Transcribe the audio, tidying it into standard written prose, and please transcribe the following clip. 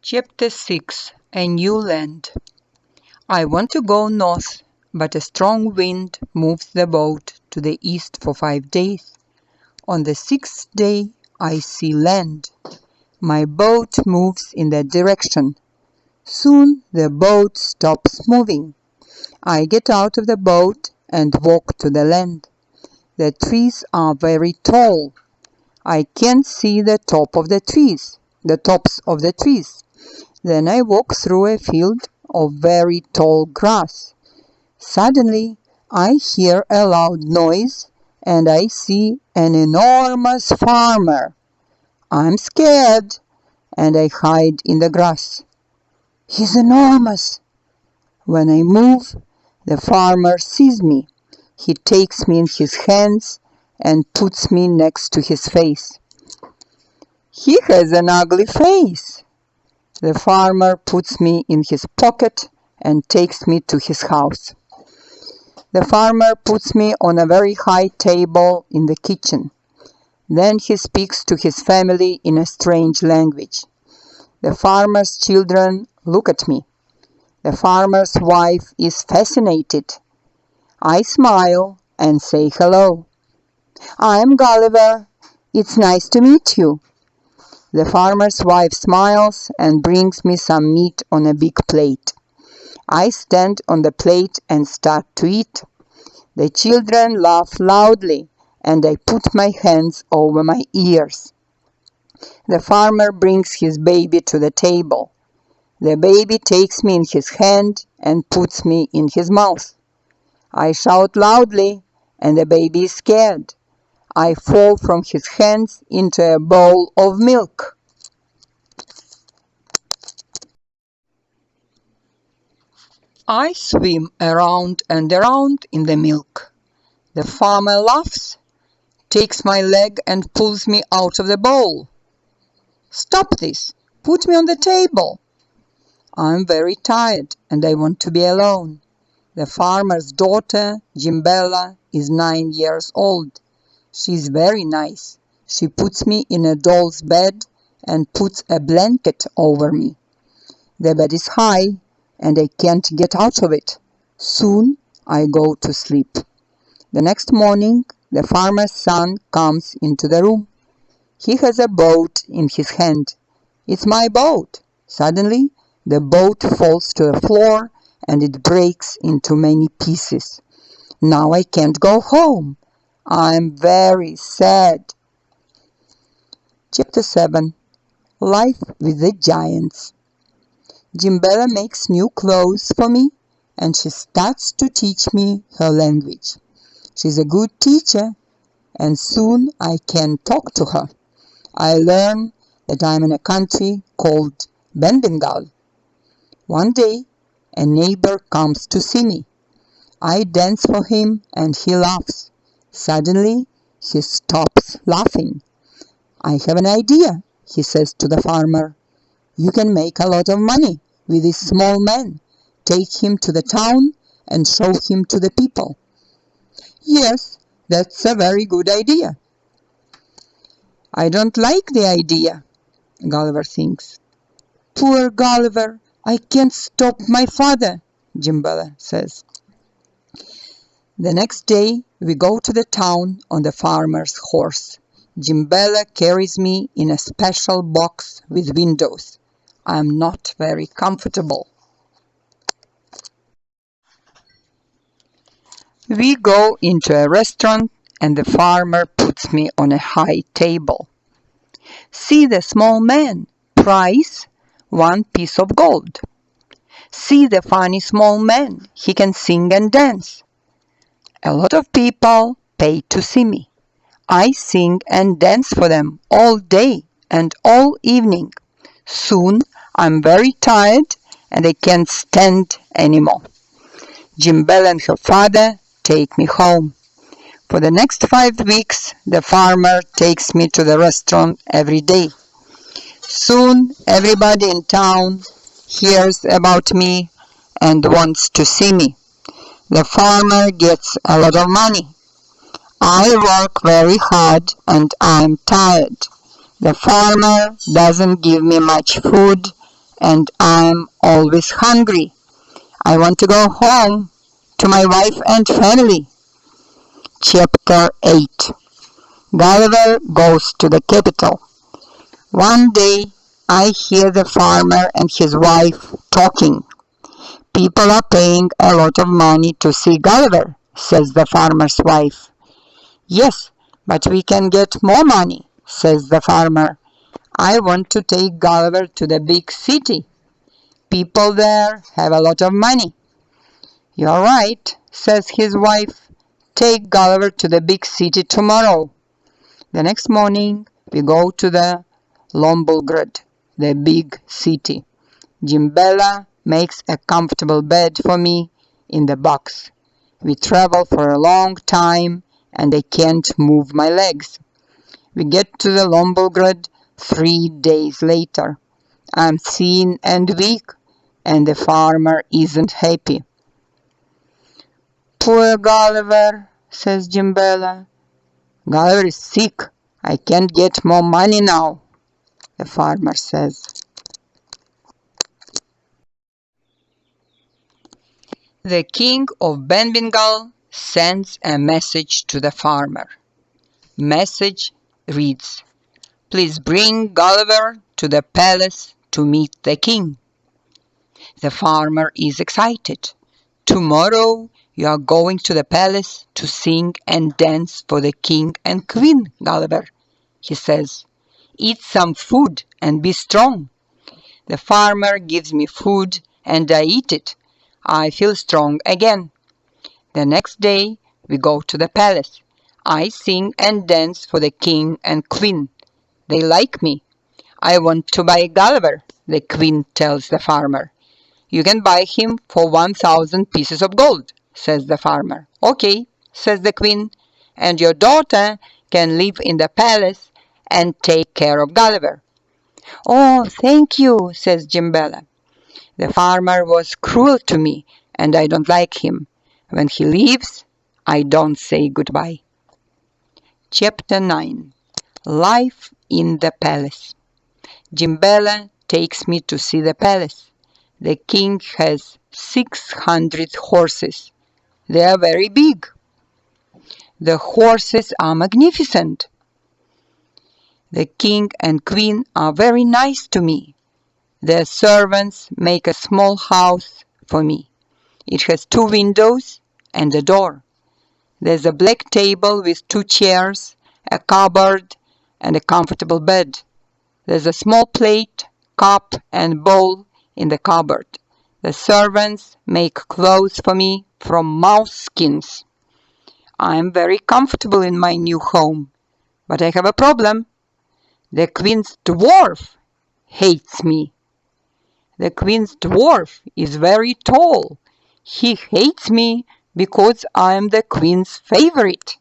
Chapter 6 A New Land. I want to go north, but a strong wind moves the boat to the east for 5 days. On the 6th day, I see land. My boat moves in that direction. Soon the boat stops moving. I get out of the boat and walk to the land. The trees are very tall. I can't see the tops of the trees. Then I walk through a field of very tall grass. Suddenly, I hear a loud noise and I see an enormous farmer. I'm scared and I hide in the grass. He's enormous. When I move, the farmer sees me. He takes me in his hands and puts me next to his face. He has an ugly face. The farmer puts me in his pocket and takes me to his house. The farmer puts me on a very high table in the kitchen. Then he speaks to his family in a strange language. The farmer's children look at me. The farmer's wife is fascinated. I smile and say hello. I'm Gulliver. It's nice to meet you. The farmer's wife smiles and brings me some meat on a big plate. I stand on the plate and start to eat. The children laugh loudly and I put my hands over my ears. The farmer brings his baby to the table. The baby takes me in his hand and puts me in his mouth. I shout loudly and the baby is scared. I fall from his hands into a bowl of milk. I swim around and around in the milk. The farmer laughs, takes my leg and pulls me out of the bowl. Stop this! Put me on the table! I'm very tired and I want to be alone. The farmer's daughter, Jimbella, is 9 years old. She's very nice. She puts me in a doll's bed and puts a blanket over me. The bed is high and I can't get out of it. Soon I go to sleep. The next morning, the farmer's son comes into the room. He has a boat in his hand. It's my boat. Suddenly, the boat falls to the floor and it breaks into many pieces. Now I can't go home. I'm very sad. Chapter 7 Life with the Giants. Jimbella makes new clothes for me and she starts to teach me her language. She's a good teacher and soon I can talk to her. I learn that I'm in a country called Bengal. One day, a neighbor comes to see me. I dance for him and he laughs. Suddenly, he stops laughing. I have an idea, he says to the farmer. You can make a lot of money with this small man. Take him to the town and show him to the people. Yes, that's a very good idea. I don't like the idea, Gulliver thinks. Poor Gulliver, I can't stop my father, Jimbella says. The next day, we go to the town on the farmer's horse. Jimbella carries me in a special box with windows. I'm not very comfortable. We go into a restaurant and the farmer puts me on a high table. See the small man. Price, 1 piece of gold. See the funny small man. He can sing and dance. A lot of people pay to see me. I sing and dance for them all day and all evening. Soon I'm very tired and I can't stand anymore. Jimbella and her father take me home. For the next 5 weeks, the farmer takes me to the restaurant every day. Soon everybody in town hears about me and wants to see me. The farmer gets a lot of money. I work very hard and I'm tired. The farmer doesn't give me much food and I'm always hungry. I want to go home to my wife and family. Chapter 8. Gulliver goes to the capital. One day I hear the farmer and his wife talking. People are paying a lot of money to see Gulliver, says the farmer's wife. Yes, but we can get more money, says the farmer. I want to take Gulliver to the big city. People there have a lot of money. You're right, says his wife. Take Gulliver to the big city tomorrow. The next morning we go to the Lombulgrad, the big city. Jimbella makes a comfortable bed for me in the box. We travel for a long time and I can't move my legs. We get to the Lombulgrad 3 days later. I'm thin and weak and the farmer isn't happy. Poor Gulliver, says Jimbella. Gulliver is sick. I can't get more money now, the farmer says. The king of Bengal sends a message to the farmer. Message reads, Please bring Gulliver to the palace to meet the king. The farmer is excited. Tomorrow you are going to the palace to sing and dance for the king and queen, Gulliver, he says. Eat some food and be strong. The farmer gives me food and I eat it. I feel strong again. The next day we go to the palace. I sing and dance for the king and queen. They like me. I want to buy Gulliver, the queen tells the farmer. You can buy him for 1,000 pieces of gold, says the farmer. Okay, says the queen, and your daughter can live in the palace and take care of Gulliver. Oh, thank you, says Jimbella. The farmer was cruel to me, and I don't like him. When he leaves, I don't say goodbye. Chapter 9. Life in the Palace. Jimbella takes me to see the palace. The king has 600 horses. They are very big. The horses are magnificent. The king and queen are very nice to me. Their servants make a small house for me. It has 2 windows and a door. There's a black table with 2 chairs, a cupboard, and a comfortable bed. There's a small plate, cup, and bowl in the cupboard. The servants make clothes for me from mouse skins. I am very comfortable in my new home, but I have a problem. The queen's dwarf hates me. The queen's dwarf is very tall. He hates me because I am the queen's favorite.